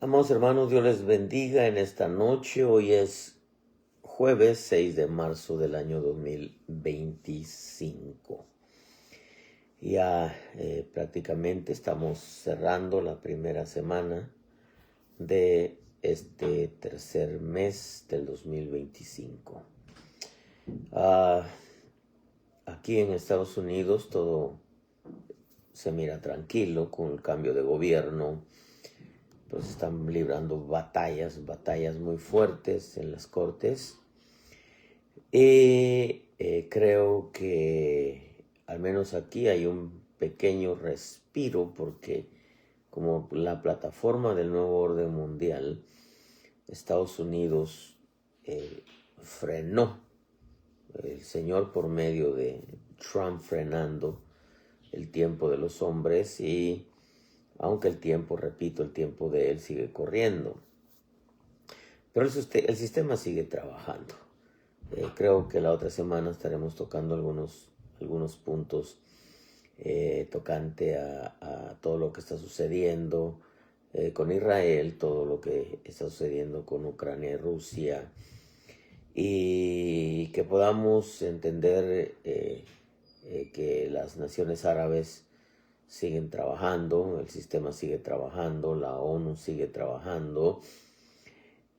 Amados hermanos, Dios les bendiga en esta noche. Hoy es jueves 6 de marzo del año 2025. Ya prácticamente estamos cerrando la primera semana de este tercer mes del 2025. Aquí en Estados Unidos todo se mira tranquilo con el cambio de gobierno. Pues están librando batallas muy fuertes en las cortes. Y creo que al menos aquí hay un pequeño respiro porque como la plataforma del nuevo orden mundial, Estados Unidos frenó, el Señor por medio de Trump frenando el tiempo de los hombres, y aunque el tiempo de él sigue corriendo. Pero el sistema sigue trabajando. Creo que la otra semana estaremos tocando algunos puntos tocante a todo lo que está sucediendo con Israel, todo lo que está sucediendo con Ucrania y Rusia, y que podamos entender que las naciones árabes siguen trabajando, el sistema sigue trabajando, la ONU sigue trabajando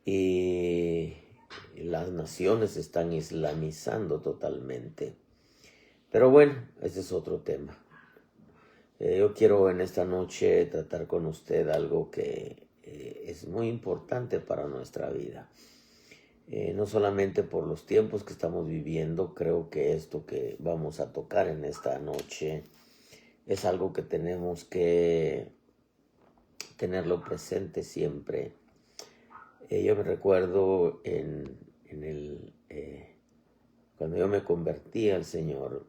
y las naciones se están islamizando totalmente. Pero bueno, ese es otro tema. Yo quiero en esta noche tratar con usted algo que es muy importante para nuestra vida. No solamente por los tiempos que estamos viviendo, creo que esto que vamos a tocar en esta noche es algo que tenemos que tenerlo presente siempre. Yo me recuerdo cuando yo me convertí al Señor,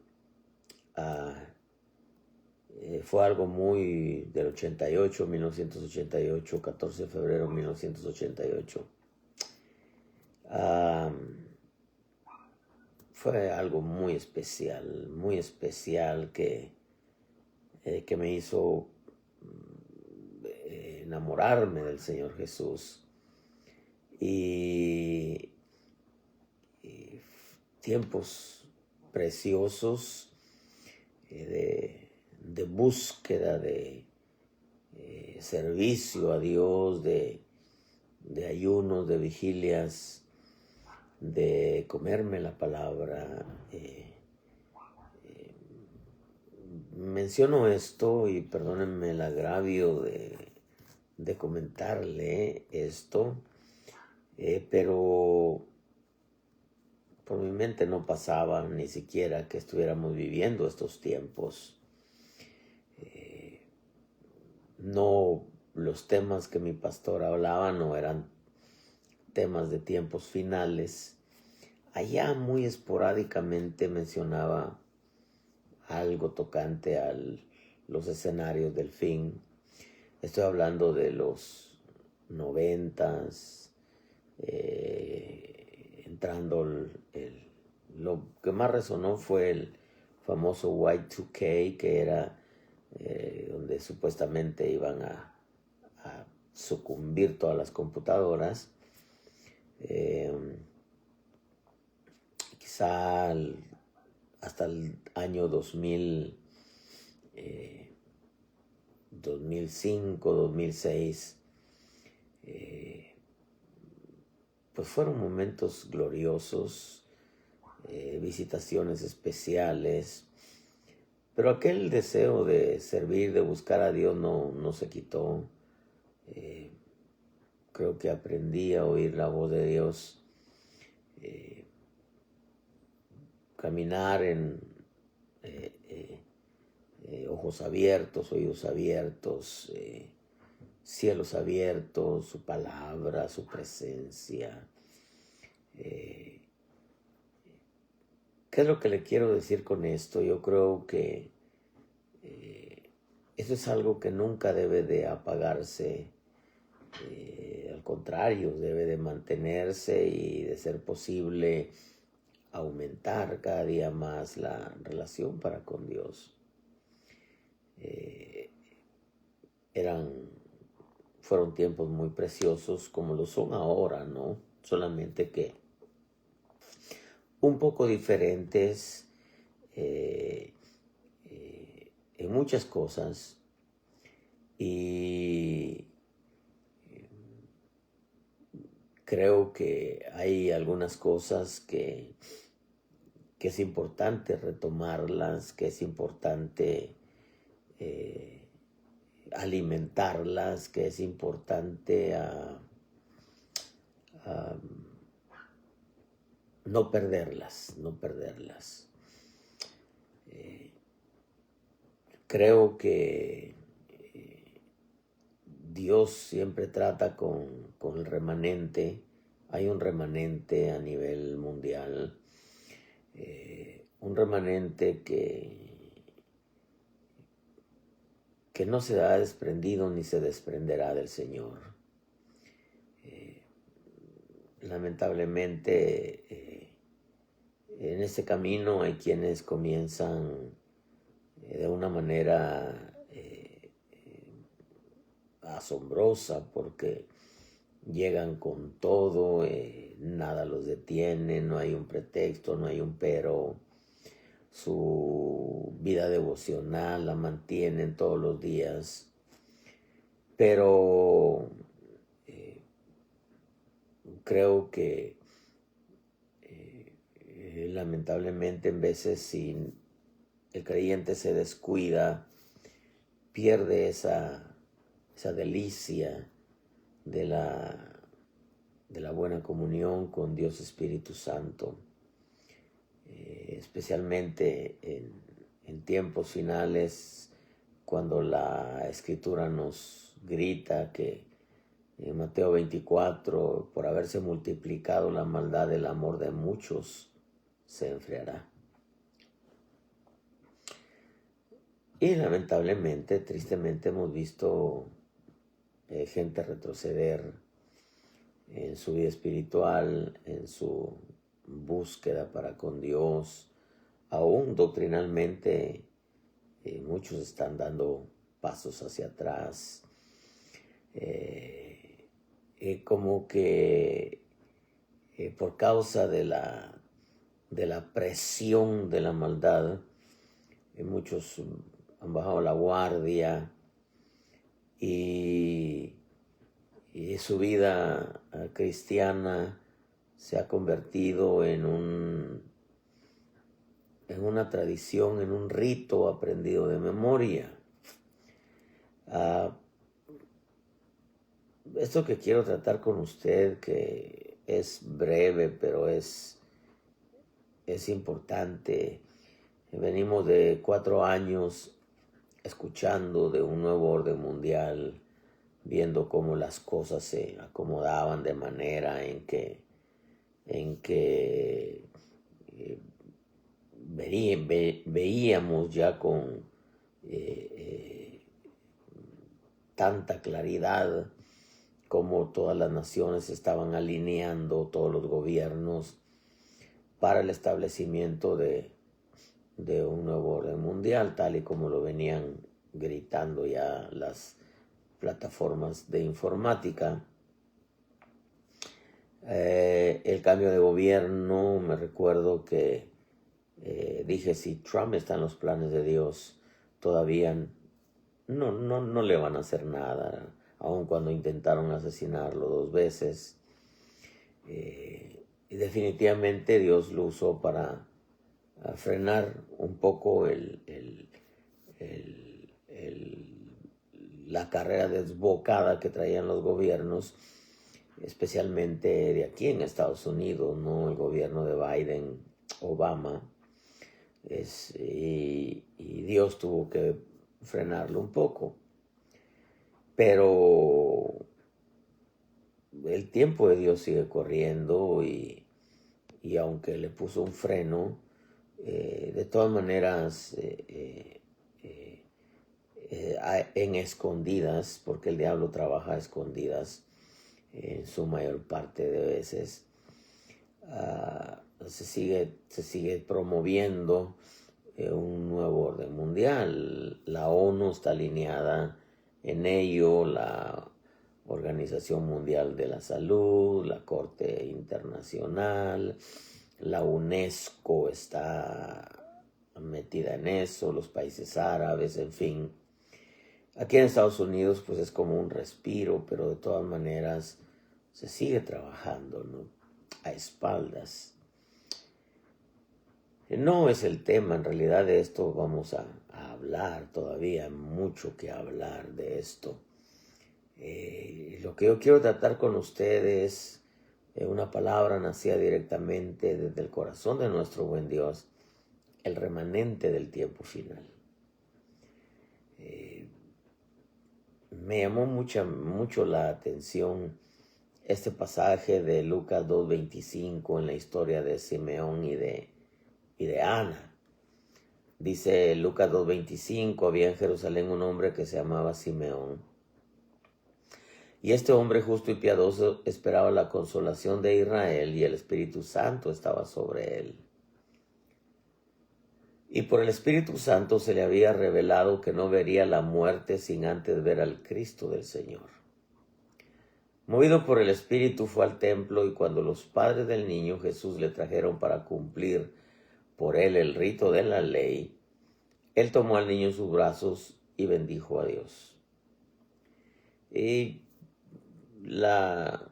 fue algo muy del 1988, 14 de febrero de 1988. Fue algo muy especial que me hizo enamorarme del Señor Jesús, y tiempos preciosos de búsqueda, de servicio a Dios, de ayunos, de vigilias, de comerme la palabra. Menciono esto y perdónenme el agravio de comentarle esto, pero por mi mente no pasaba ni siquiera que estuviéramos viviendo estos tiempos. No, los temas que mi pastor hablaba no eran temas de tiempos finales. Allá muy esporádicamente mencionaba algo tocante a los escenarios del fin. Estoy hablando de los 90s, entrando lo que más resonó fue el famoso Y2K, que era donde supuestamente iban a sucumbir todas las computadoras. Quizá hasta el año 2005, 2006, pues fueron momentos gloriosos, visitaciones especiales, pero aquel deseo de servir, de buscar a Dios no se quitó. Creo que aprendí a oír la voz de Dios, caminar en ojos abiertos, oídos abiertos, cielos abiertos, su palabra, su presencia. ¿Qué es lo que le quiero decir con esto? Yo creo que eso es algo que nunca debe de apagarse. Al contrario, debe de mantenerse y, de ser posible, aumentar cada día más la relación para con fueron tiempos muy preciosos como lo son ahora, ¿no? Solamente que un poco diferentes eh, en muchas cosas, y creo que hay algunas cosas que es importante retomarlas, que es importante alimentarlas, que es importante a no perderlas, no perderlas. Creo que Dios siempre trata con el remanente. Hay un remanente a nivel mundial, un remanente que no se ha desprendido ni se desprenderá del Señor. Lamentablemente, en ese camino hay quienes comienzan de una manera asombrosa, porque llegan con todo, nada los detiene, no hay un pretexto, no hay un pero. Su vida devocional la mantienen todos los días, pero creo que lamentablemente en veces, si el creyente se descuida, pierde esa delicia de la buena comunión con Dios Espíritu Santo, especialmente en tiempos finales, cuando la Escritura nos grita que en Mateo 24, por haberse multiplicado la maldad, el amor de muchos se enfriará. Y lamentablemente, tristemente, hemos visto gente retroceder en su vida espiritual, en su búsqueda para con Dios. Aún doctrinalmente, muchos están dando pasos hacia atrás. Como que por causa de la presión de la maldad, muchos han bajado la guardia, y su vida cristiana se ha convertido en una tradición, en un rito aprendido de memoria. Esto que quiero tratar con usted, que es breve, pero es importante. Venimos de 4 años escuchando de un nuevo orden mundial, viendo cómo las cosas se acomodaban de manera en que veíamos ya con tanta claridad cómo todas las naciones estaban alineando, todos los gobiernos, para el establecimiento de un nuevo orden mundial, tal y como lo venían gritando ya las plataformas de informática. El cambio de gobierno, me recuerdo que dije, si Trump está en los planes de Dios, todavía no le van a hacer nada, aun cuando intentaron asesinarlo 2 veces. Y definitivamente Dios lo usó para frenar un poco la carrera desbocada que traían los gobiernos, especialmente de aquí en Estados Unidos, ¿no? El gobierno de Biden, Obama, y Dios tuvo que frenarlo un poco. Pero el tiempo de Dios sigue corriendo, y aunque le puso un freno, de todas maneras, en escondidas, porque el diablo trabaja a escondidas en su mayor parte de veces, se sigue promoviendo un nuevo orden mundial. La ONU está alineada en ello, la Organización Mundial de la Salud, la Corte Internacional, la UNESCO está metida en eso, los países árabes, en fin. Aquí en Estados Unidos pues es como un respiro, pero de todas maneras se sigue trabajando, ¿no? A espaldas. No es el tema, en realidad de esto vamos a hablar todavía, mucho que hablar de esto. Lo que yo quiero tratar con ustedes, una palabra nacida directamente desde el corazón de nuestro buen Dios, el remanente del tiempo final. Me llamó mucho la atención este pasaje de Lucas 2:25 en la historia de Simeón y de Ana. Dice Lucas 2:25, había en Jerusalén un hombre que se llamaba Simeón. Y este hombre justo y piadoso esperaba la consolación de Israel, y el Espíritu Santo estaba sobre él. Y por el Espíritu Santo se le había revelado que no vería la muerte sin antes ver al Cristo del Señor. Movido por el Espíritu fue al templo, y cuando los padres del niño Jesús le trajeron para cumplir por él el rito de la ley, él tomó al niño en sus brazos y bendijo a Dios. Y la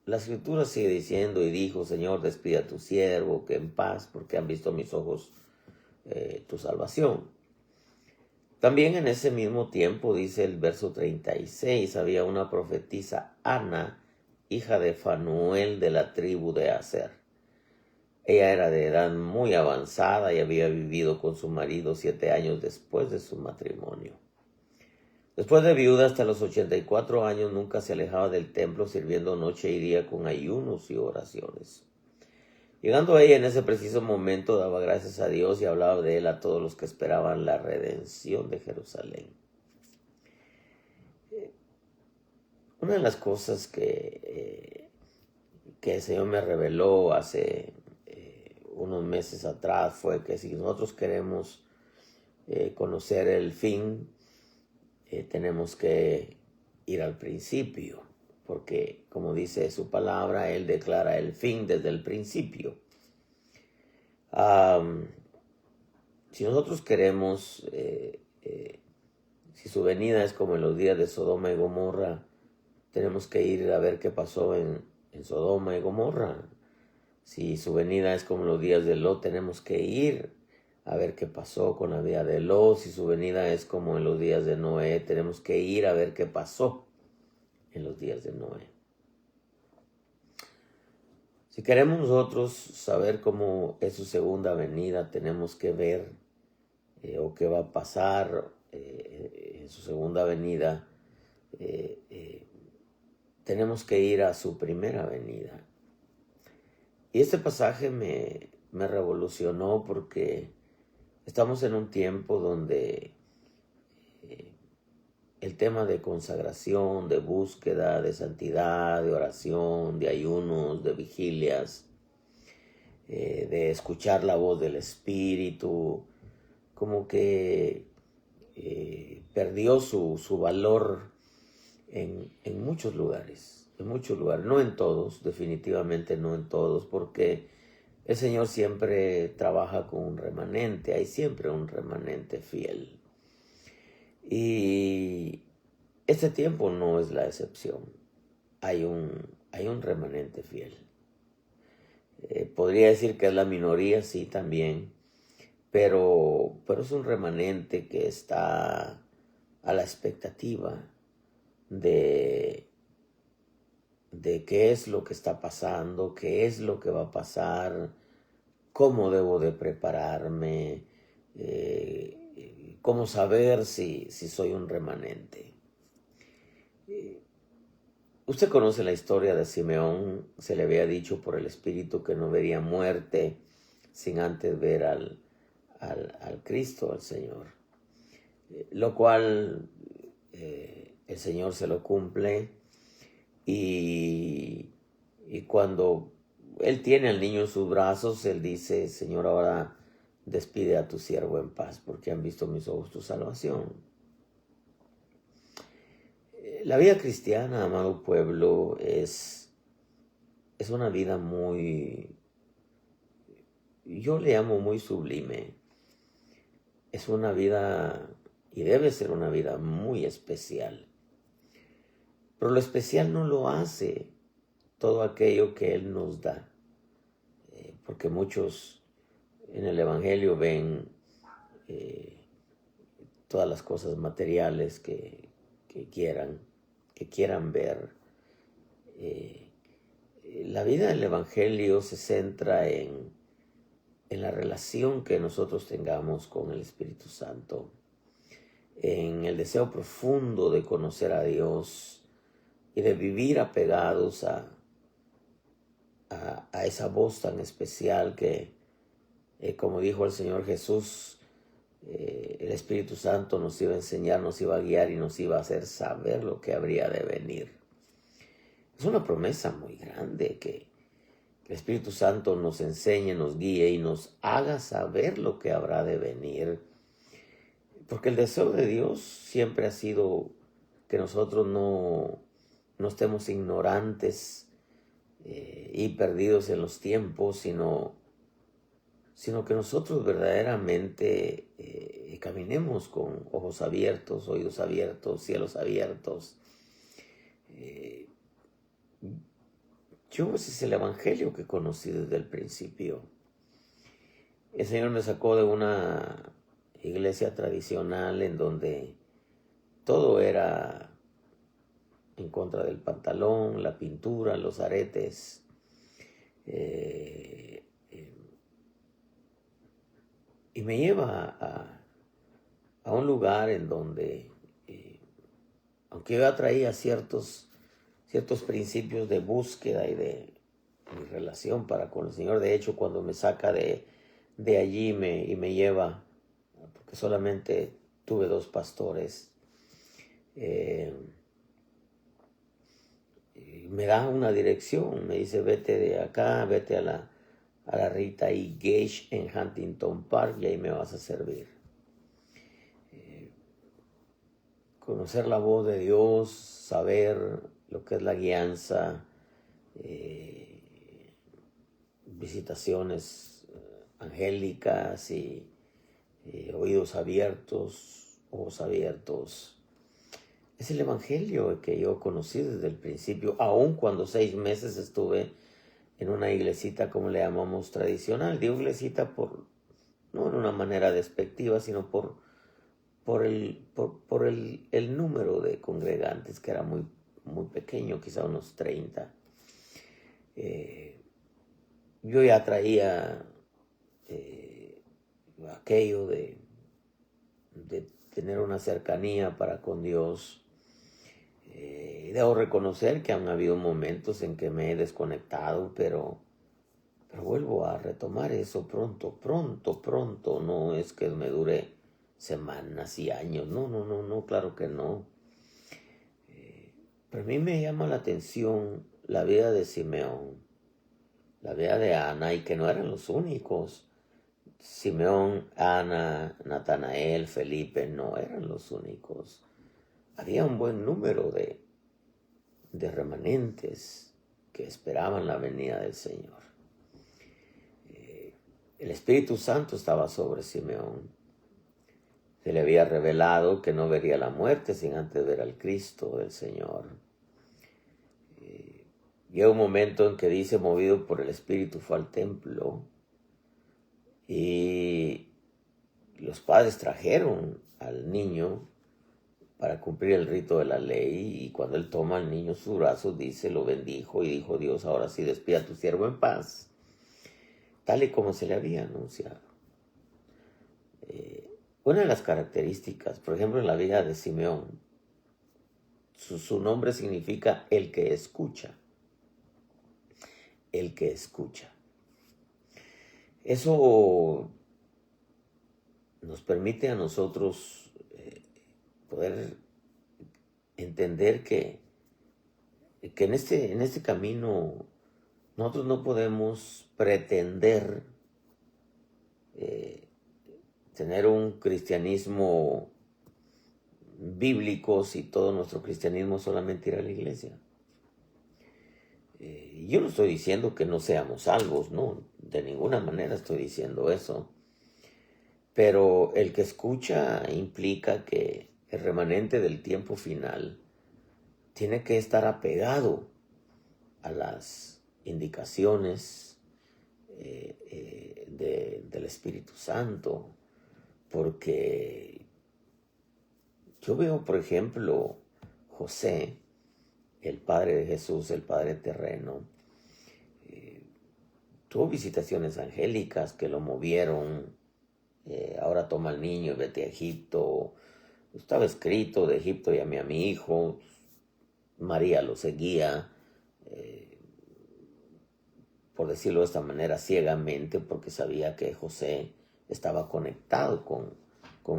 escritura sigue diciendo, y dijo: Señor, despide a tu siervo, que en paz, porque han visto mis ojos tu salvación. También en ese mismo tiempo, dice el verso 36, había una profetisa, Ana, hija de Fanuel, de la tribu de Aser. Ella era de edad muy avanzada y había vivido con su marido 7 años después de su matrimonio. Después de viuda hasta los 84 años, nunca se alejaba del templo, sirviendo noche y día con ayunos y oraciones. Llegando a ella en ese preciso momento, daba gracias a Dios y hablaba de él a todos los que esperaban la redención de Jerusalén. Una de las cosas que el Señor me reveló hace unos meses atrás fue que si nosotros queremos conocer el fin, tenemos que ir al principio, porque como dice su palabra, Él declara el fin desde el principio. Si nosotros queremos, si su venida es como en los días de Sodoma y Gomorra, tenemos que ir a ver qué pasó en Sodoma y Gomorra. Si su venida es como en los días de Lot, tenemos que ir a ver qué pasó con la vida de Lot. Si su venida es como en los días de Noé, tenemos que ir a ver qué pasó en los días de Noé. Si queremos nosotros saber cómo es su segunda venida, tenemos que ver o qué va a pasar en su segunda venida. Tenemos que ir a su primera venida. Y este pasaje me revolucionó porque estamos en un tiempo donde el tema de consagración, de búsqueda, de santidad, de oración, de ayunos, de vigilias, de escuchar la voz del Espíritu, como que perdió su valor en muchos lugares. No en todos, definitivamente no en todos, porque el Señor siempre trabaja con un remanente, hay siempre un remanente fiel. Y este tiempo no es la excepción, hay un remanente fiel. Podría decir que es la minoría, sí, también, pero es un remanente que está a la expectativa de qué es lo que está pasando, qué es lo que va a pasar, cómo debo de prepararme, cómo saber si soy un remanente. Usted conoce la historia de Simeón. Se le había dicho por el Espíritu que no vería muerte sin antes ver al Cristo, al Señor. Lo cual el Señor se lo cumple. Y cuando Él tiene al niño en sus brazos, Él dice: Señor, ahora despide a tu siervo en paz, porque han visto mis ojos tu salvación. La vida cristiana, amado pueblo, es una vida muy, yo le llamo muy sublime. Es una vida, y debe ser una vida muy especial. Pero lo especial no lo hace todo aquello que Él nos da. Porque muchos en el Evangelio ven todas las cosas materiales que quieran ver. La vida del Evangelio se centra en la relación que nosotros tengamos con el Espíritu Santo, en el deseo profundo de conocer a Dios y de vivir apegados a esa voz tan especial que, como dijo el Señor Jesús, el Espíritu Santo nos iba a enseñar, nos iba a guiar y nos iba a hacer saber lo que habría de venir. Es una promesa muy grande que el Espíritu Santo nos enseñe, nos guíe y nos haga saber lo que habrá de venir. Porque el deseo de Dios siempre ha sido que nosotros no estemos ignorantes y perdidos en los tiempos, sino que nosotros verdaderamente caminemos con ojos abiertos, oídos abiertos, cielos abiertos. Ese es el Evangelio que conocí desde el principio. El Señor me sacó de una iglesia tradicional en donde todo era en contra del pantalón, la pintura, los aretes. Y me lleva a un lugar en donde, aunque yo ya traía ciertos principios de búsqueda y de mi relación para con el Señor, de hecho, cuando me saca de allí y me lleva, porque solamente tuve 2 pastores, me da una dirección, me dice, vete de acá, vete a la Rita E. Gage en Huntington Park y ahí me vas a servir. Conocer la voz de Dios, saber lo que es la guianza, visitaciones angélicas y oídos abiertos, ojos abiertos. Es el Evangelio que yo conocí desde el principio, aun cuando 6 meses estuve en una iglesita, como le llamamos, tradicional. Digo iglesita no en una manera despectiva, sino por el número de congregantes, que era muy, muy pequeño, quizá unos 30. Yo ya traía aquello de tener una cercanía para con Dios. Debo reconocer que han habido momentos en que me he desconectado, pero vuelvo a retomar eso pronto. No es que me dure semanas y años, no, claro que no. Pero a mí me llama la atención la vida de Simeón, la vida de Ana, y que no eran los únicos. Simeón, Ana, Natanael, Felipe, no eran los únicos. Había un buen número de remanentes que esperaban la venida del Señor. El Espíritu Santo estaba sobre Simeón. Se le había revelado que no vería la muerte sin antes ver al Cristo del Señor. Llega un momento en que dice, movido por el Espíritu, fue al templo y los padres trajeron al niño para cumplir el rito de la ley, y cuando él toma al niño en su brazo, dice, lo bendijo y dijo, Dios, ahora sí despide a tu siervo en paz, tal y como se le había anunciado. Una de las características, por ejemplo, en la vida de Simeón, su nombre significa el que escucha. El que escucha. Eso nos permite a nosotros poder entender que en este camino nosotros no podemos pretender tener un cristianismo bíblicos y todo nuestro cristianismo es solamente ir a la iglesia. Yo no estoy diciendo que no seamos salvos, no, de ninguna manera estoy diciendo eso. Pero el que escucha implica que el remanente del tiempo final tiene que estar apegado a las indicaciones del Espíritu Santo, porque yo veo, por ejemplo, José, el padre de Jesús, el padre terreno, tuvo visitaciones angélicas que lo movieron. Ahora toma al niño y vete a Egipto. Estaba escrito: de Egipto llamé a mi hijo. María lo seguía, por decirlo de esta manera, ciegamente, porque sabía que José estaba conectado con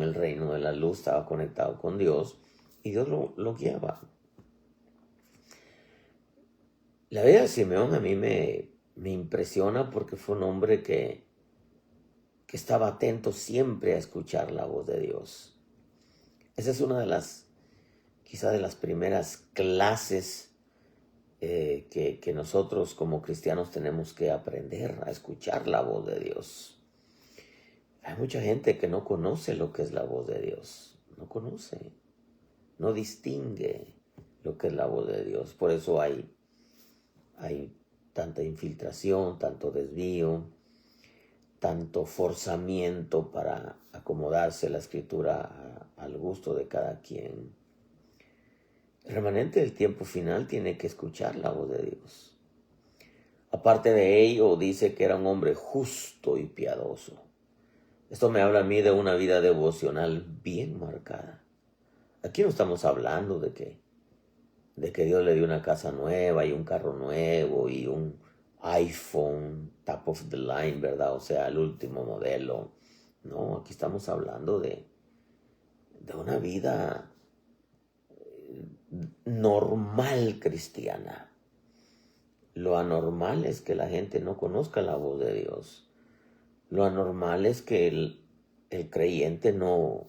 el reino de la luz, estaba conectado con Dios, y Dios lo guiaba. La vida de Simeón a mí me impresiona porque fue un hombre que estaba atento siempre a escuchar la voz de Dios. Esa es una de las, quizá de las primeras clases que nosotros como cristianos tenemos que aprender a escuchar la voz de Dios. Hay mucha gente que no conoce lo que es la voz de Dios, no conoce, no distingue lo que es la voz de Dios. Por eso hay tanta infiltración, tanto desvío, tanto forzamiento para acomodarse la escritura al gusto de cada quien. El remanente del tiempo final tiene que escuchar la voz de Dios. Aparte de ello, dice que era un hombre justo y piadoso. Esto me habla a mí de una vida devocional bien marcada. Aquí no estamos hablando de que Dios le dio una casa nueva y un carro nuevo y un iPhone top of the line, ¿verdad? O sea, el último modelo. No, aquí estamos hablando de una vida normal cristiana. Lo anormal es que la gente no conozca la voz de Dios. Lo anormal es que el creyente no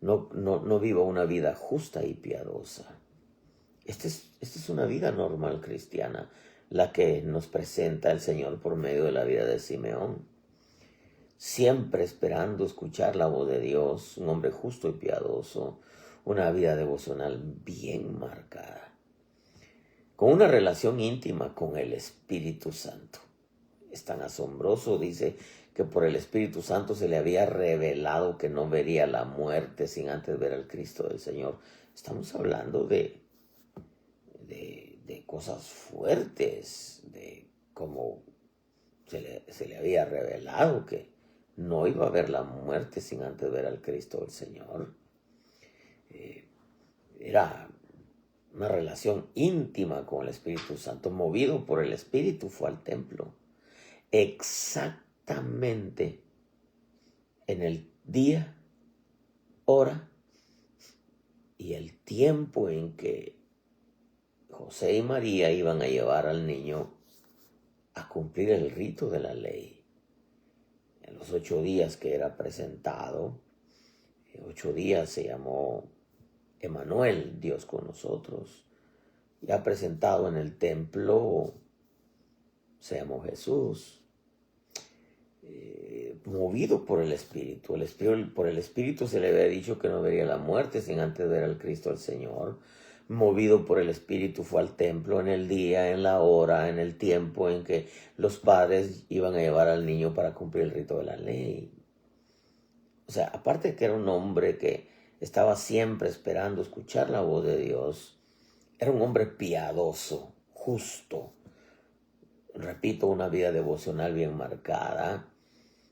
viva una vida justa y piadosa. Esta es una vida normal cristiana, la que nos presenta el Señor por medio de la vida de Simeón. Siempre esperando escuchar la voz de Dios, un hombre justo y piadoso, una vida devocional bien marcada, con una relación íntima con el Espíritu Santo. Es tan asombroso, dice, que por el Espíritu Santo se le había revelado que no vería la muerte sin antes ver al Cristo del Señor. Estamos hablando de cosas fuertes, de cómo se le había revelado que no iba a ver la muerte sin antes ver al Cristo del Señor. Era una relación íntima con el Espíritu Santo. Movido por el Espíritu fue al templo. Exactamente en el día, hora y el tiempo en que José y María iban a llevar al niño a cumplir el rito de la ley. En los 8 días que era presentado, 8 días se llamó Emmanuel, Dios con nosotros. Ya presentado en el templo, se llamó Jesús. Movido por el Espíritu. Por el Espíritu se le había dicho que no vería la muerte sin antes ver al Cristo al Señor. Movido por el Espíritu fue al templo en el día, en la hora, en el tiempo en que los padres iban a llevar al niño para cumplir el rito de la ley. O sea, aparte de que era un hombre que estaba siempre esperando escuchar la voz de Dios, era un hombre piadoso, justo. Repito, una vida devocional bien marcada,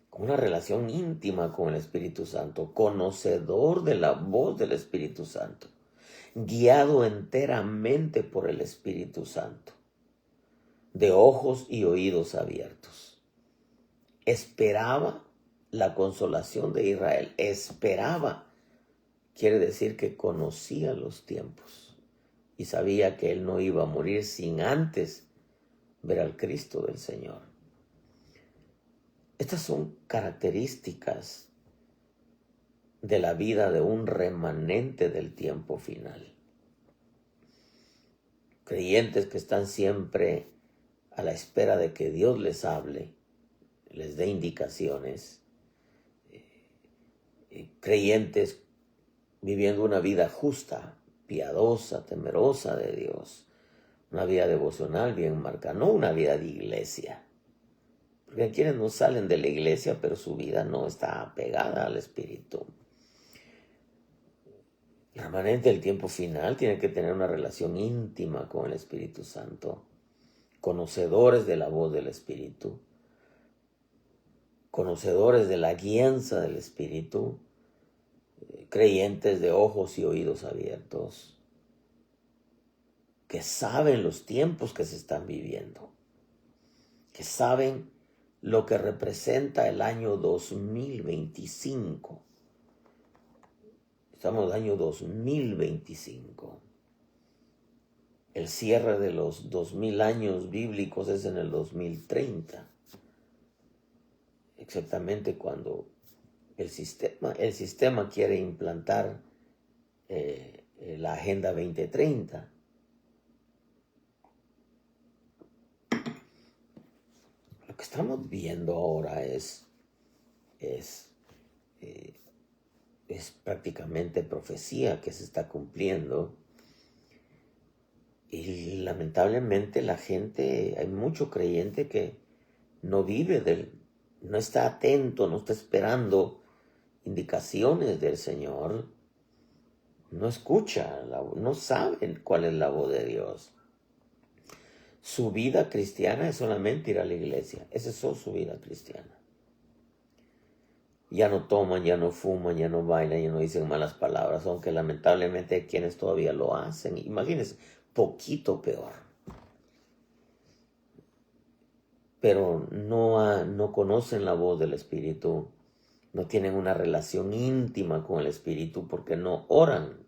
con una relación íntima con el Espíritu Santo, conocedor de la voz del Espíritu Santo, guiado enteramente por el Espíritu Santo, de ojos y oídos abiertos. Esperaba la consolación de Israel. Esperaba. Quiere decir que conocía los tiempos y sabía que él no iba a morir sin antes ver al Cristo del Señor. Estas son características de la vida de un remanente del tiempo final. Creyentes que están siempre a la espera de que Dios les hable, les dé indicaciones. Creyentes viviendo una vida justa, piadosa, temerosa de Dios. Una vida devocional bien marcada, no una vida de iglesia. Porque hay quienes no salen de la iglesia, pero su vida no está pegada al Espíritu. El remanente del tiempo final tiene que tener una relación íntima con el Espíritu Santo, conocedores de la voz del Espíritu, conocedores de la guianza del Espíritu, creyentes de ojos y oídos abiertos, que saben los tiempos que se están viviendo, que saben lo que representa el año 2025. Estamos en el año 2025. El cierre de los 2000 años bíblicos es en el 2030. Exactamente cuando el sistema quiere implantar la Agenda 2030. Lo que estamos viendo ahora es prácticamente profecía que se está cumpliendo. Y lamentablemente la gente, hay mucho creyente que no vive no está atento, no está esperando indicaciones del Señor, no escucha, no sabe cuál es la voz de Dios. Su vida cristiana es solamente ir a la iglesia, esa es su vida cristiana. Ya no toman, ya no fuman, ya no bailan, ya no dicen malas palabras, aunque lamentablemente hay quienes todavía lo hacen. Imagínense, poquito peor. Pero no conocen la voz del Espíritu, no tienen una relación íntima con el Espíritu porque no oran,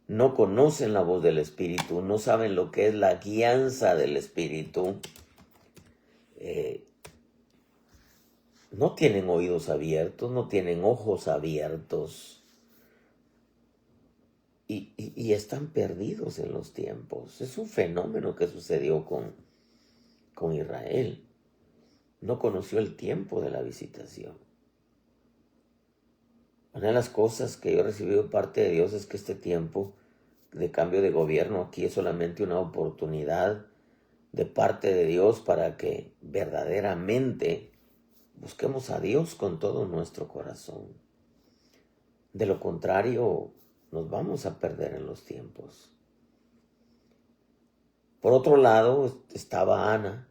no conocen la voz del Espíritu, no saben lo que es la guianza del Espíritu. No tienen oídos abiertos, no tienen ojos abiertos y están perdidos en los tiempos. Es un fenómeno que sucedió con Israel. No conoció el tiempo de la visitación. Una de las cosas que yo he recibido de parte de Dios es que este tiempo de cambio de gobierno aquí es solamente una oportunidad de parte de Dios para que verdaderamente busquemos a Dios con todo nuestro corazón. De lo contrario, nos vamos a perder en los tiempos. Por otro lado, estaba Ana.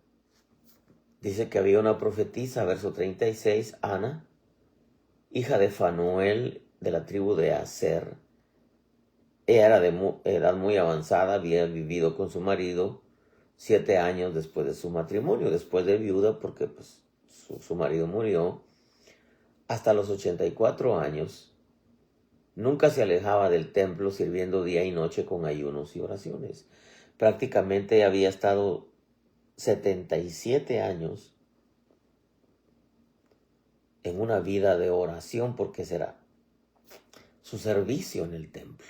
Dice que había una profetisa, verso 36, Ana, hija de Fanuel, de la tribu de Aser. Ella era de edad muy avanzada, había vivido con su marido 7 años después de su matrimonio, después de viuda, porque pues, su marido murió. Hasta los 84 años, nunca se alejaba del templo sirviendo día y noche con ayunos y oraciones. Prácticamente había estado 77 años en una vida de oración porque será su servicio en el templo.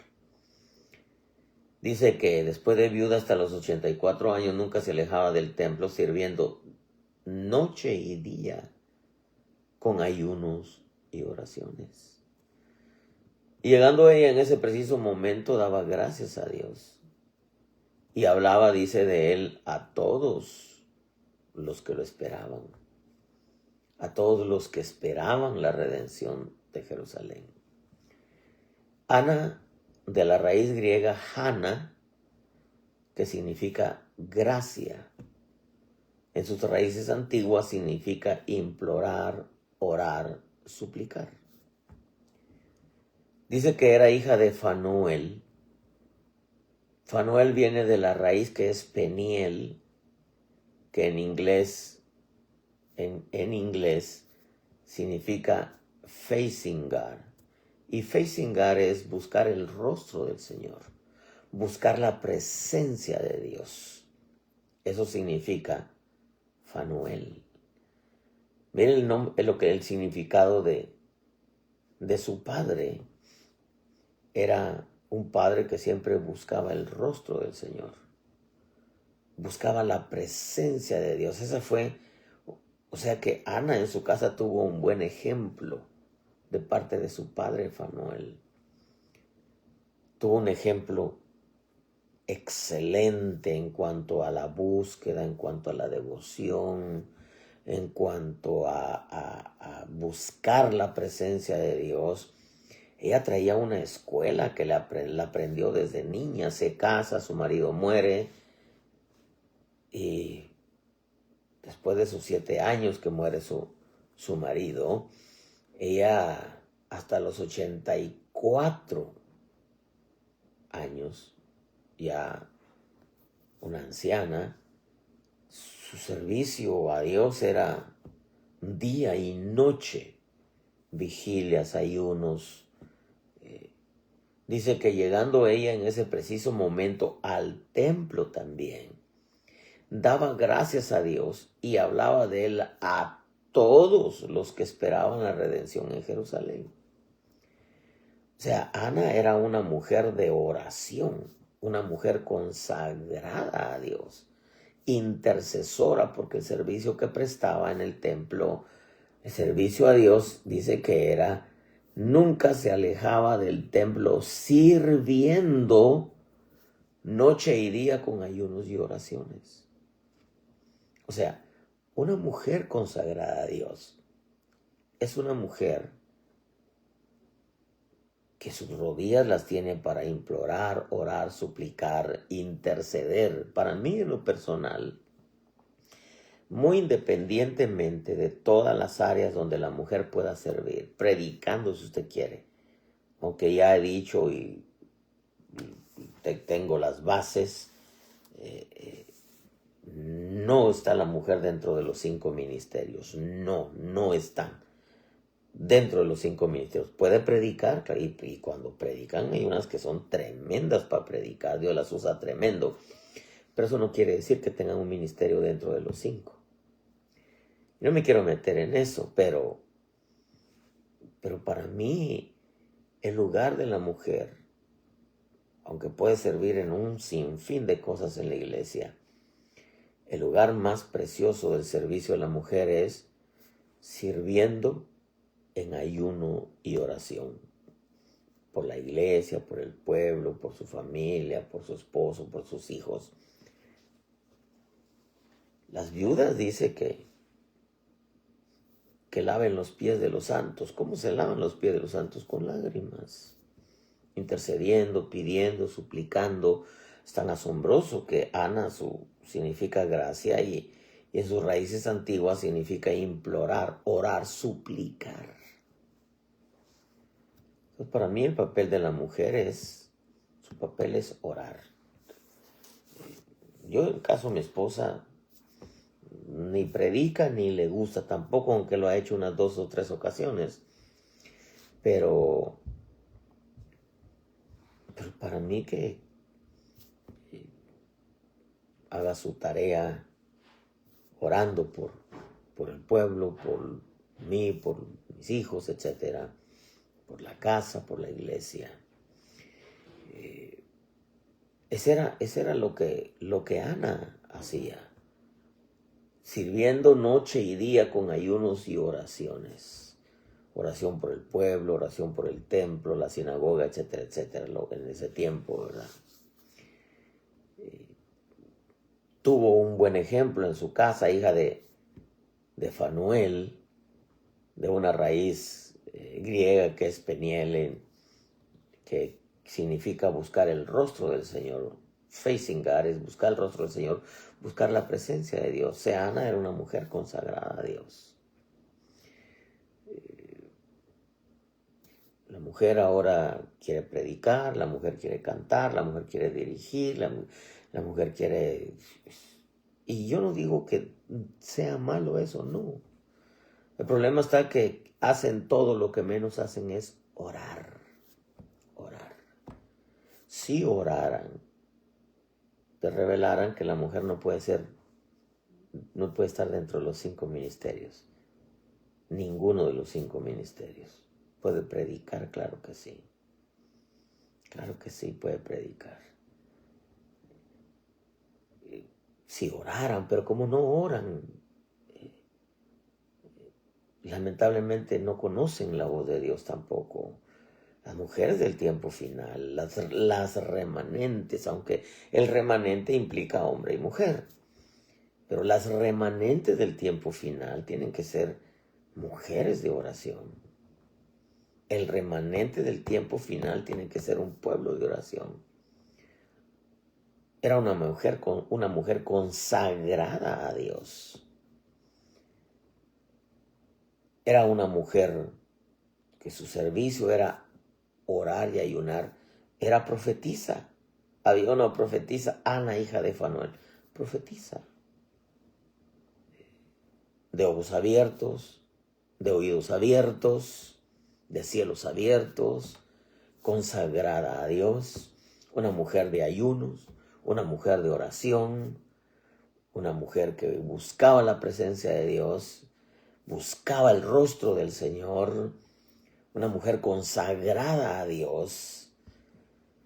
Dice que después de viuda hasta los 84 años nunca se alejaba del templo sirviendo noche y día con ayunos y oraciones. Y llegando ella en ese preciso momento daba gracias a Dios. Y hablaba, dice, de él a todos los que lo esperaban. A todos los que esperaban la redención de Jerusalén. Ana, de la raíz griega Hana, que significa gracia. En sus raíces antiguas significa implorar, orar, suplicar. Dice que era hija de Fanuel. Fanuel viene de la raíz que es Peniel, que en inglés significa facing God. Y facing God es buscar el rostro del Señor, buscar la presencia de Dios. Eso significa Fanuel. Miren el significado de de su padre era un padre que siempre buscaba el rostro del Señor, buscaba la presencia de Dios. O sea que Ana en su casa tuvo un buen ejemplo de parte de su padre Fanuel. Tuvo un ejemplo excelente en cuanto a la búsqueda, en cuanto a la devoción, en cuanto a buscar la presencia de Dios. Ella traía una escuela que la aprendió desde niña. Se casa, su marido muere y después de sus 7 años que muere su marido, ella hasta los 84 años, ya una anciana, su servicio a Dios era día y noche, vigilias, ayunos. Dice que llegando ella en ese preciso momento al templo también, daba gracias a Dios y hablaba de él a todos los que esperaban la redención en Jerusalén. O sea, Ana era una mujer de oración, una mujer consagrada a Dios, intercesora, porque el servicio que prestaba en el templo, el servicio a Dios, dice que era, nunca se alejaba del templo sirviendo noche y día con ayunos y oraciones. O sea, una mujer consagrada a Dios es una mujer que sus rodillas las tiene para implorar, orar, suplicar, interceder. Para mí en lo personal, muy independientemente de todas las áreas donde la mujer pueda servir, predicando si usted quiere, aunque ya he dicho y tengo las bases, no está la mujer dentro de los 5 ministerios. No están dentro de los 5 ministerios. Puede predicar, y cuando predican hay unas que son tremendas para predicar. Dios las usa tremendo. Pero eso no quiere decir que tengan un ministerio dentro de los 5. Yo no me quiero meter en eso, pero para mí el lugar de la mujer, aunque puede servir en un sinfín de cosas en la iglesia, el lugar más precioso del servicio de la mujer es sirviendo en ayuno y oración. Por la iglesia, por el pueblo, por su familia, por su esposo, por sus hijos. Las viudas dice que laven los pies de los santos. ¿Cómo se lavan los pies de los santos? Con lágrimas. Intercediendo, pidiendo, suplicando. Es tan asombroso que Ana significa gracia y en sus raíces antiguas significa implorar, orar, suplicar. Entonces, para mí el papel de la mujer su papel es orar. Yo, en caso de mi esposa, ni predica ni le gusta tampoco, aunque lo ha hecho unas 2 o 3 ocasiones. Pero para mí que haga su tarea orando por el pueblo, por mí, por mis hijos, etcétera, por la casa, por la iglesia. Ese era lo que Ana hacía, sirviendo noche y día con ayunos y oraciones. Oración por el pueblo, oración por el templo, la sinagoga, etcétera, etcétera, en ese tiempo, ¿verdad? Tuvo un buen ejemplo en su casa, hija de Fanuel, de una raíz griega que es Peniel, que significa buscar el rostro del Señor. Facing God es buscar el rostro del Señor, buscar la presencia de Dios. O sea, Ana era una mujer consagrada a Dios. La mujer ahora quiere predicar, la mujer quiere cantar, la mujer quiere dirigir, la mujer quiere... Y yo no digo que sea malo eso, no. El problema está que hacen todo, lo que menos hacen es orar. Orar. Si oraran, te revelaran que la mujer no puede estar dentro de los 5 ministerios. Ninguno de los 5 ministerios. ¿Puede predicar? Claro que sí. Claro que sí, puede predicar. Si oraran, pero como no oran, lamentablemente no conocen la voz de Dios tampoco. Las mujeres del tiempo final, las remanentes, aunque el remanente implica hombre y mujer, pero las remanentes del tiempo final tienen que ser mujeres de oración. El remanente del tiempo final tiene que ser un pueblo de oración. Era una mujer consagrada a Dios. Era una mujer que su servicio era orar y ayunar. Era profetisa. Había una profetisa, Ana, hija de Fanuel. Profetiza. De ojos abiertos, de oídos abiertos, de cielos abiertos, consagrada a Dios. Una mujer de ayunos, una mujer de oración, una mujer que buscaba la presencia de Dios, buscaba el rostro del Señor, una mujer consagrada a Dios.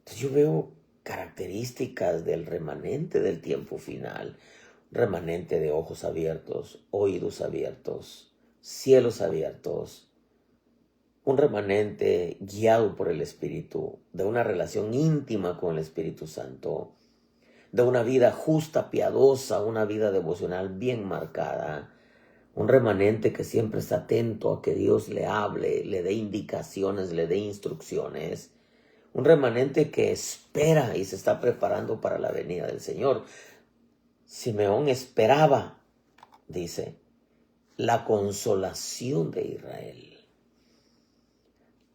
Entonces yo veo características del remanente del tiempo final, remanente de ojos abiertos, oídos abiertos, cielos abiertos, un remanente guiado por el Espíritu, de una relación íntima con el Espíritu Santo, de una vida justa, piadosa, una vida devocional bien marcada, un remanente que siempre está atento a que Dios le hable, le dé indicaciones, le dé instrucciones, un remanente que espera y se está preparando para la venida del Señor. Simeón esperaba, dice, la consolación de Israel.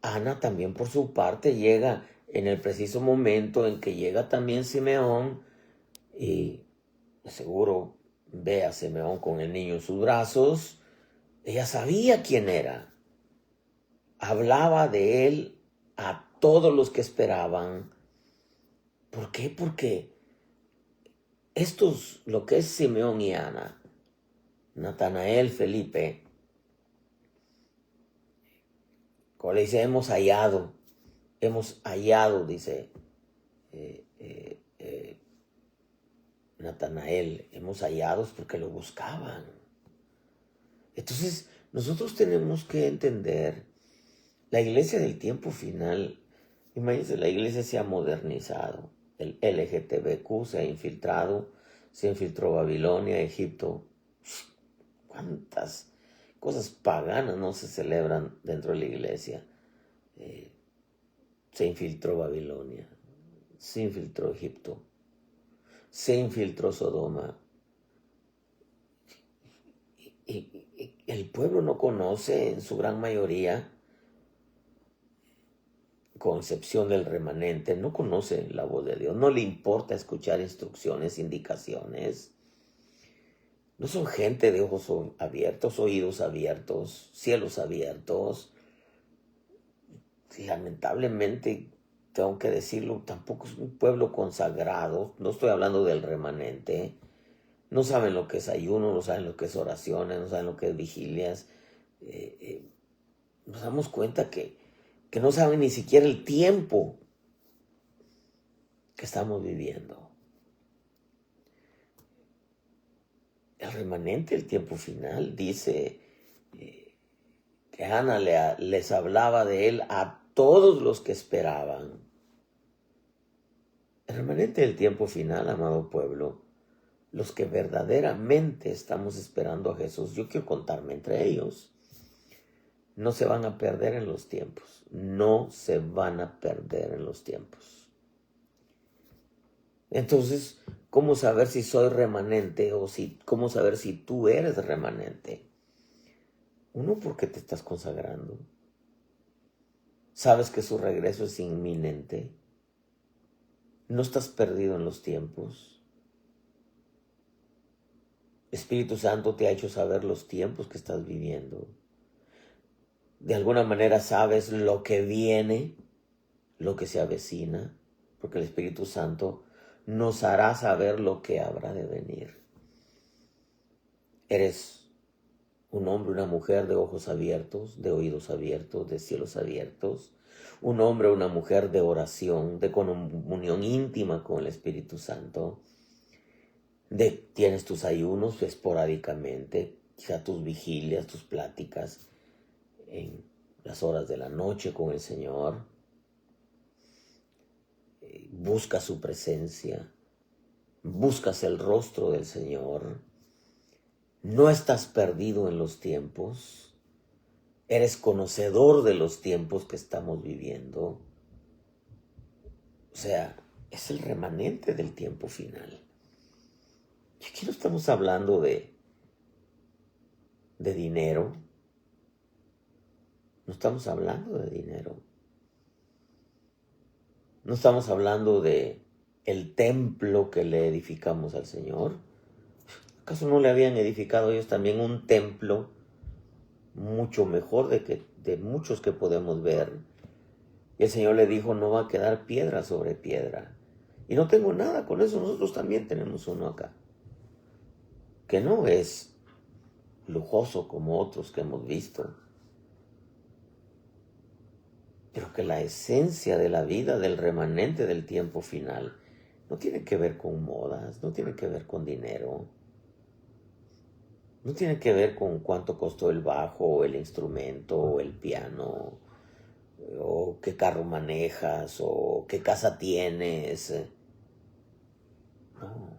Ana también por su parte llega en el preciso momento en que llega también Simeón y seguro ve a Simeón con el niño en sus brazos. Ella sabía quién era. Hablaba de él a todos los que esperaban. ¿Por qué? Porque estos, lo que es Simeón y Ana, Natanael, Felipe, como le dice, hemos hallado, dice Natanael, hemos hallado porque lo buscaban. Entonces, nosotros tenemos que entender, la iglesia del tiempo final, imagínense, la iglesia se ha modernizado, el LGTBQ se infiltró Babilonia, Egipto. ¿Cuántas cosas paganas no se celebran dentro de la iglesia? Se infiltró Babilonia, se infiltró Egipto, se infiltró Sodoma. Y el pueblo no conoce en su gran mayoría, concepción del remanente, no conoce la voz de Dios, no le importa escuchar instrucciones, indicaciones. No son gente de ojos abiertos, oídos abiertos, cielos abiertos. Lamentablemente, tengo que decirlo, tampoco es un pueblo consagrado. No estoy hablando del remanente. No saben lo que es ayuno, no saben lo que es oraciones, no saben lo que es vigilias. Nos damos cuenta que no saben ni siquiera el tiempo que estamos viviendo. El remanente, el tiempo final, dice que Ana les hablaba de él a todos los que esperaban. El remanente del tiempo final, amado pueblo, los que verdaderamente estamos esperando a Jesús, yo quiero contarme entre ellos, no se van a perder en los tiempos, no se van a perder en los tiempos. Entonces, ¿cómo saber si soy remanente o cómo saber si tú eres remanente? Uno, porque te estás consagrando. Sabes que su regreso es inminente. No estás perdido en los tiempos. Espíritu Santo te ha hecho saber los tiempos que estás viviendo. De alguna manera sabes lo que viene, lo que se avecina, porque el Espíritu Santo nos hará saber lo que habrá de venir. Eres Un hombre, una mujer de ojos abiertos, de oídos abiertos, de cielos abiertos. Un hombre, una mujer de oración, de comunión íntima con el Espíritu Santo. Tienes tus ayunos esporádicamente, quizá tus vigilias, tus pláticas en las horas de la noche con el Señor. Buscas su presencia, buscas el rostro del Señor. No estás perdido en los tiempos. Eres conocedor de los tiempos que estamos viviendo. O sea, es el remanente del tiempo final. Y aquí no estamos hablando de dinero. No estamos hablando de dinero. No estamos hablando de el templo que le edificamos al Señor. ¿Acaso no le habían edificado ellos también un templo mucho mejor de muchos que podemos ver? Y el Señor le dijo, no va a quedar piedra sobre piedra. Y no tengo nada con eso, nosotros también tenemos uno acá, que no es lujoso como otros que hemos visto, pero que la esencia de la vida del remanente del tiempo final no tiene que ver con modas, no tiene que ver con dinero, no tiene que ver con cuánto costó el bajo o el instrumento o el piano, o qué carro manejas o qué casa tienes. No.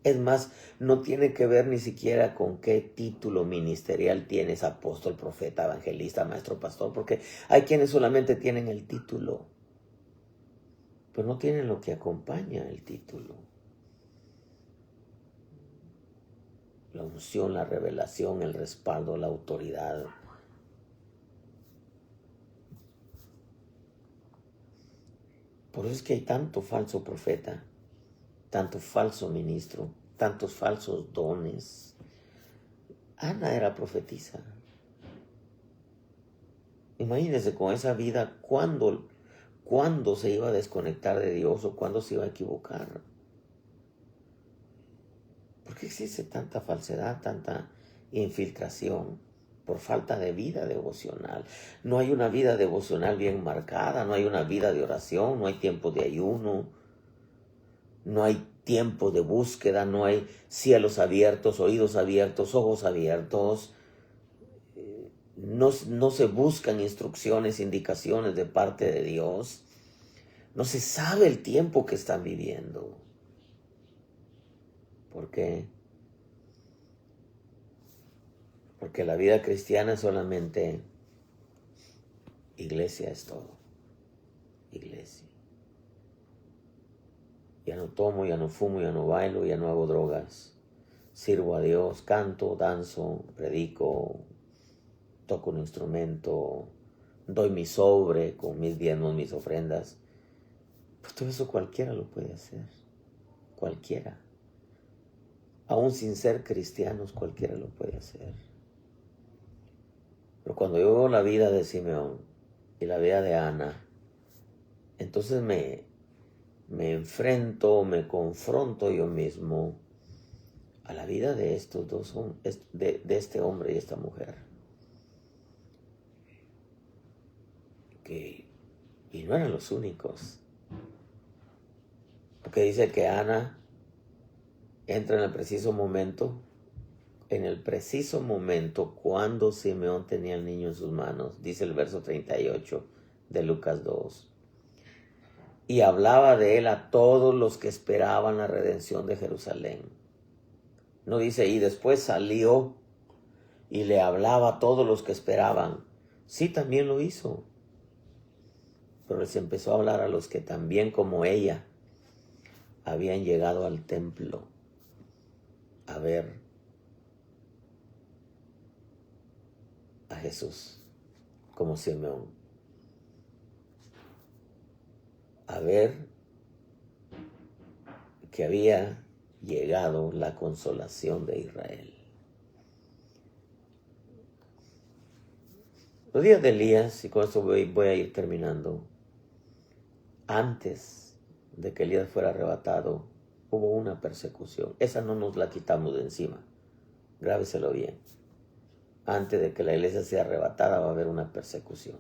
Es más, no tiene que ver ni siquiera con qué título ministerial tienes, apóstol, profeta, evangelista, maestro, pastor, porque hay quienes solamente tienen el título, pero no tienen lo que acompaña el título. La unción, la revelación, el respaldo, la autoridad. Por eso es que hay tanto falso profeta, tanto falso ministro, tantos falsos dones. Ana era profetisa. Imagínense con esa vida, ¿cuándo se iba a desconectar de Dios o cuándo se iba a equivocar? ¿Por qué existe tanta falsedad, tanta infiltración? Por falta de vida devocional. No hay una vida devocional bien marcada, no hay una vida de oración, no hay tiempo de ayuno, no hay tiempo de búsqueda, no hay cielos abiertos, oídos abiertos, ojos abiertos. No se buscan instrucciones, indicaciones de parte de Dios. No se sabe el tiempo que están viviendo. ¿Por qué? Porque la vida cristiana es solamente iglesia, es todo. Iglesia. Ya no tomo, ya no fumo, ya no bailo, ya no hago drogas. Sirvo a Dios, canto, danzo, predico, toco un instrumento, doy mi sobre con mis diezmos, mis ofrendas. Pues todo eso cualquiera lo puede hacer. Cualquiera. Aún sin ser cristianos, cualquiera lo puede hacer. Pero cuando yo veo la vida de Simeón y la vida de Ana, entonces me enfrento, me confronto yo mismo a la vida de estos dos, de este hombre y esta mujer. Y no eran los únicos. Porque dice que Ana entra en el preciso momento cuando Simeón tenía el niño en sus manos, dice el verso 38 de Lucas 2. Y hablaba de él a todos los que esperaban la redención de Jerusalén. No dice, y después salió y le hablaba a todos los que esperaban. Sí, también lo hizo. Pero les empezó a hablar a los que también como ella habían llegado al templo a ver a Jesús como Simeón. A ver que había llegado la consolación de Israel. Los días de Elías, y con esto voy a ir terminando, antes de que Elías fuera arrebatado, hubo una persecución. Esa no nos la quitamos de encima. Grábeselo bien. antes de que la iglesia sea arrebatada va a haber una persecución.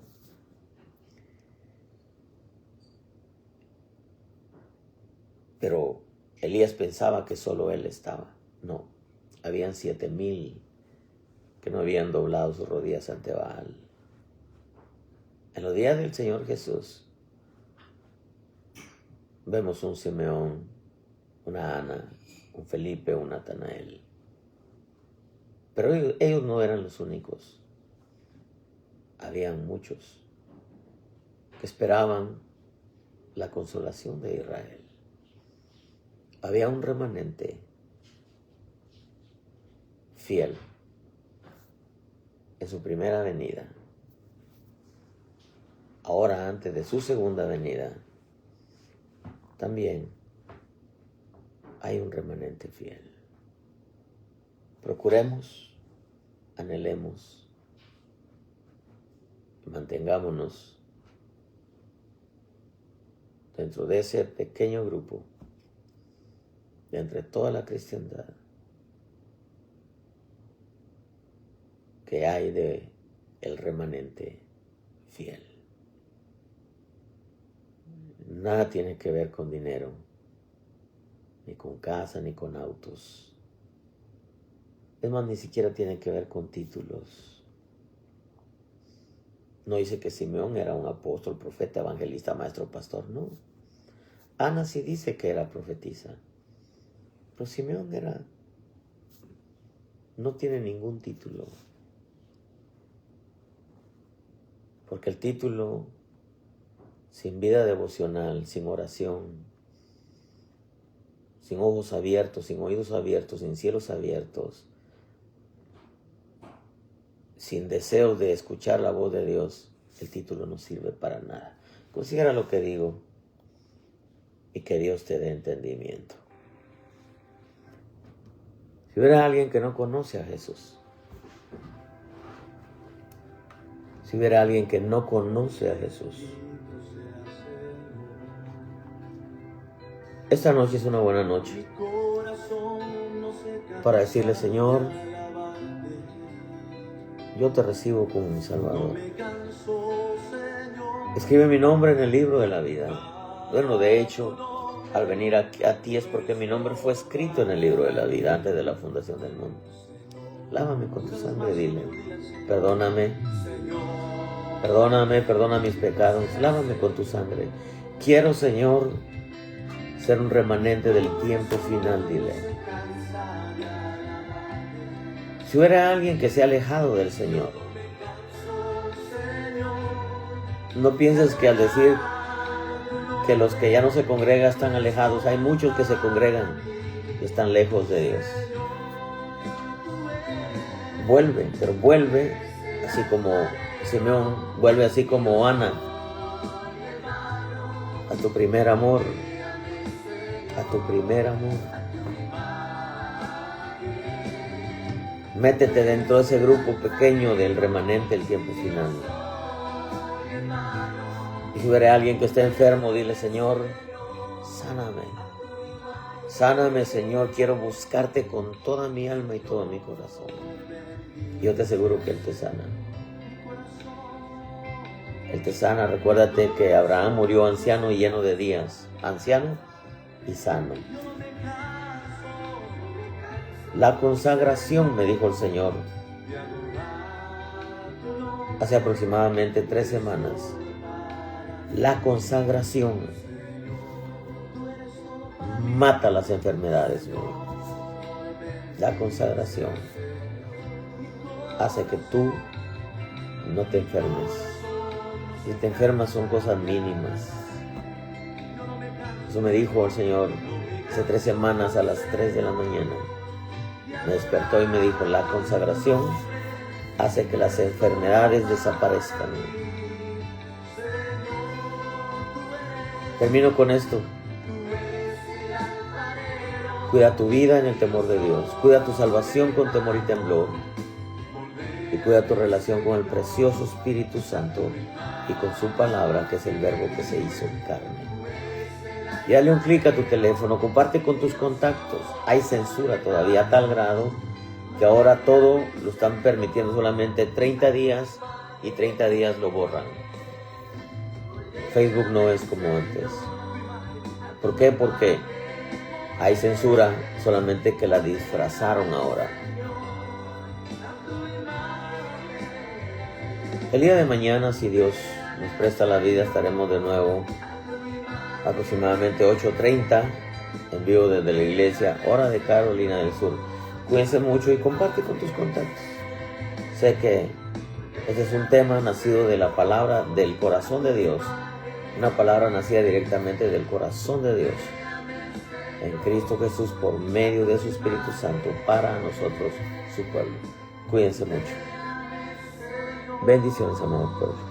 Pero Elías pensaba que solo él estaba. No, habían 7,000 que no habían doblado sus rodillas ante Baal. En los días del Señor Jesús vemos un Simeón, una Ana, un Felipe, un Natanael. Pero ellos no eran los únicos. Habían muchos que esperaban la consolación de Israel. Había un remanente fiel en su primera venida. Ahora, antes de su segunda venida, también hay un remanente fiel. Procuremos, anhelemos, mantengámonos dentro de ese pequeño grupo, de entre toda la cristiandad, que hay de el remanente fiel. Nada tiene que ver con dinero, ni con casa, ni con autos. Es más, ni siquiera tiene que ver con títulos. No dice que Simeón era un apóstol, profeta, evangelista, maestro, pastor, no. Ana sí dice que era profetisa, pero Simeón no tiene ningún título. Porque el título, sin vida devocional, sin oración, sin ojos abiertos, sin oídos abiertos, sin cielos abiertos, sin deseo de escuchar la voz de Dios, el título no sirve para nada. Considera lo que digo y que Dios te dé entendimiento. Si hubiera alguien que no conoce a Jesús, si hubiera alguien que no conoce a Jesús, esta noche es una buena noche para decirle: Señor, yo te recibo como mi Salvador. Escribe mi nombre en el libro de la vida. Bueno, de hecho, al venir a ti es porque mi nombre fue escrito en el libro de la vida antes de la fundación del mundo. Lávame con tu sangre, dile: perdóname, perdona mis pecados, lávame con tu sangre. Quiero, Señor, ser un remanente del tiempo final, dile. Si hubiera alguien que se ha alejado del Señor, no pienses que al decir que los que ya no se congregan están alejados. Hay muchos que se congregan y están lejos de Dios. Vuelve, pero vuelve así como Simeón, vuelve así como Ana a tu primer amor, a tu primer amor. Métete dentro de ese grupo pequeño del remanente del tiempo final. Y si hubiera alguien que esté enfermo, dile: Señor, sáname. Sáname, Señor, quiero buscarte con toda mi alma y todo mi corazón. Yo te aseguro que Él te sana. Él te sana. Recuérdate que Abraham murió anciano y lleno de días. Anciano y sano. La consagración, me dijo el Señor, hace aproximadamente 3 semanas. La consagración mata las enfermedades, me dijo. La consagración hace que tú no te enfermes. Si te enfermas son cosas mínimas. Eso me dijo el Señor hace 3 semanas a las 3 de la mañana. Me despertó y me dijo: la consagración hace que las enfermedades desaparezcan. Termino con esto. Cuida tu vida en el temor de Dios. Cuida tu salvación con temor y temblor. Y cuida tu relación con el precioso Espíritu Santo y con su palabra, que es el verbo que se hizo carne. Y dale un clic a tu teléfono, comparte con tus contactos. Hay censura todavía a tal grado que ahora todo lo están permitiendo solamente 30 días y 30 días lo borran. Facebook no es como antes. ¿Por qué? Porque hay censura, solamente que la disfrazaron ahora. El día de mañana, si Dios nos presta la vida, estaremos de nuevo aproximadamente 8:30 en vivo desde la iglesia, hora de Carolina del Sur. Cuídense mucho y comparte con tus contactos. Sé que este es un tema nacido de la palabra del corazón de Dios, una palabra nacida directamente del corazón de Dios, en Cristo Jesús, por medio de su Espíritu Santo, para nosotros, su pueblo. Cuídense mucho. Bendiciones, amados pueblos.